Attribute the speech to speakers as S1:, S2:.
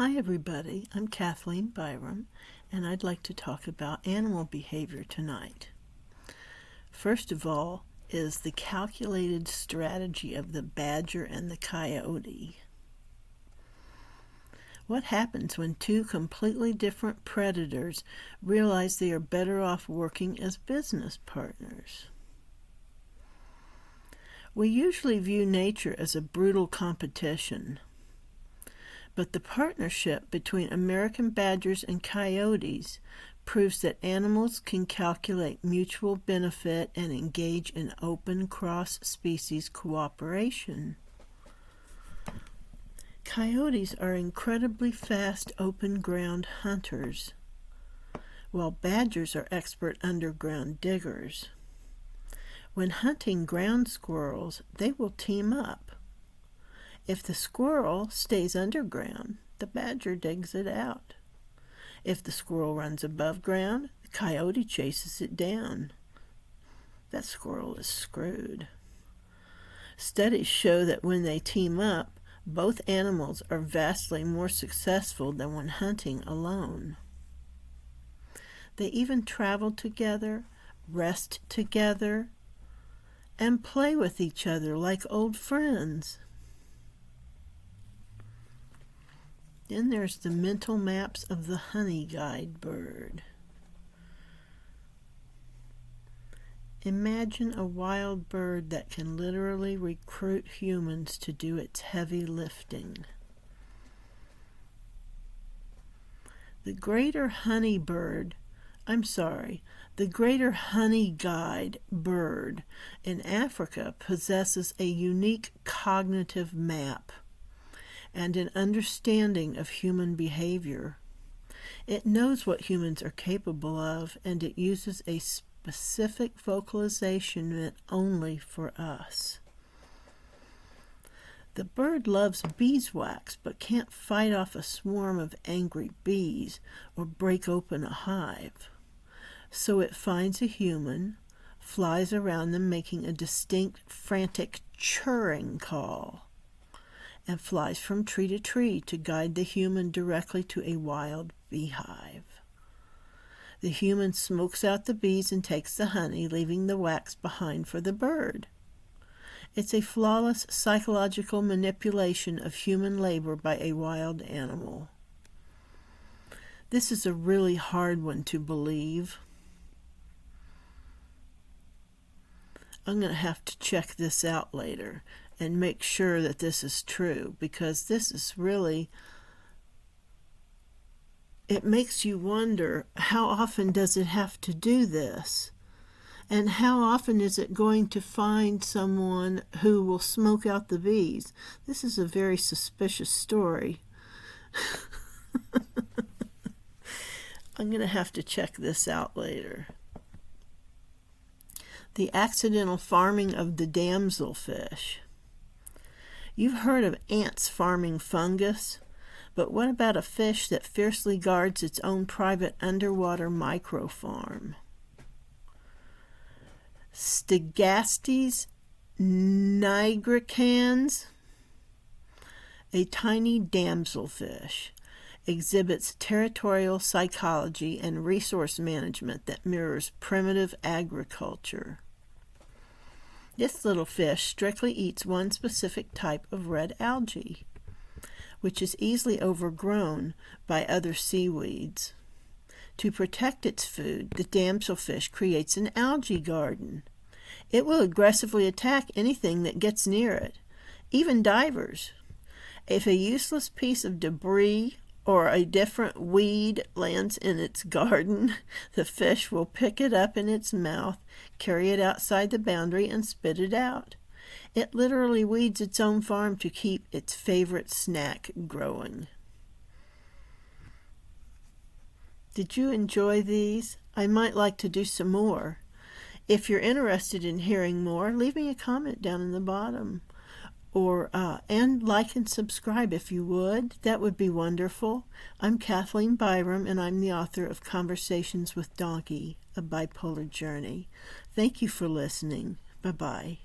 S1: Hi everybody, I'm Kathleen Byram, and I'd like to talk about animal behavior tonight. First of all is the calculated strategy of the badger and the coyote. What happens when two completely different predators realize they are better off working as business partners? We usually view nature as a brutal competition. But the partnership between American badgers and coyotes proves that animals can calculate mutual benefit and engage in open cross-species cooperation. Coyotes are incredibly fast open-ground hunters, while badgers are expert underground diggers. When hunting ground squirrels, they will team up. If the squirrel stays underground, the badger digs it out. If the squirrel runs above ground, the coyote chases it down. That squirrel is screwed. Studies show that when they team up, both animals are vastly more successful than when hunting alone. They even travel together, rest together, and play with each other like old friends. Then there's the mental maps of the honeyguide bird. Imagine a wild bird that can literally recruit humans to do its heavy lifting. The greater honeyguide bird in Africa possesses a unique cognitive map and an understanding of human behavior. It knows what humans are capable of, and it uses a specific vocalization meant only for us. The bird loves beeswax, but can't fight off a swarm of angry bees or break open a hive. So it finds a human, flies around them making a distinct, frantic churring call, and flies from tree to tree to guide the human directly to a wild beehive. The human smokes out the bees and takes the honey, leaving the wax behind for the bird. It's a flawless psychological manipulation of human labor by a wild animal. This is a really hard one to believe. I'm going to have to check this out later and make sure that this is true, because this is really, it makes you wonder, how often does it have to do this? And how often is it going to find someone who will smoke out the bees? This is a very suspicious story. I'm going to have to check this out later. The accidental farming of the damsel fish. You've heard of ants farming fungus, but what about a fish that fiercely guards its own private underwater microfarm? Stegastes nigricans, a tiny damsel fish, exhibits territorial psychology and resource management that mirrors primitive agriculture. This little fish strictly eats one specific type of red algae, which is easily overgrown by other seaweeds. To protect its food, the damselfish creates an algae garden. It will aggressively attack anything that gets near it, even divers. If a useless piece of debris or a different weed lands in its garden, the fish will pick it up in its mouth, carry it outside the boundary, and spit it out. It literally weeds its own farm to keep its favorite snack growing. Did you enjoy these? I might like to do some more. If you're interested in hearing more, leave me a comment down in the bottom. And like and subscribe if you would. That would be wonderful. I'm Kathleen Byram, and I'm the author of Conversations with Donkey, A Bipolar Journey. Thank you for listening. Bye-bye.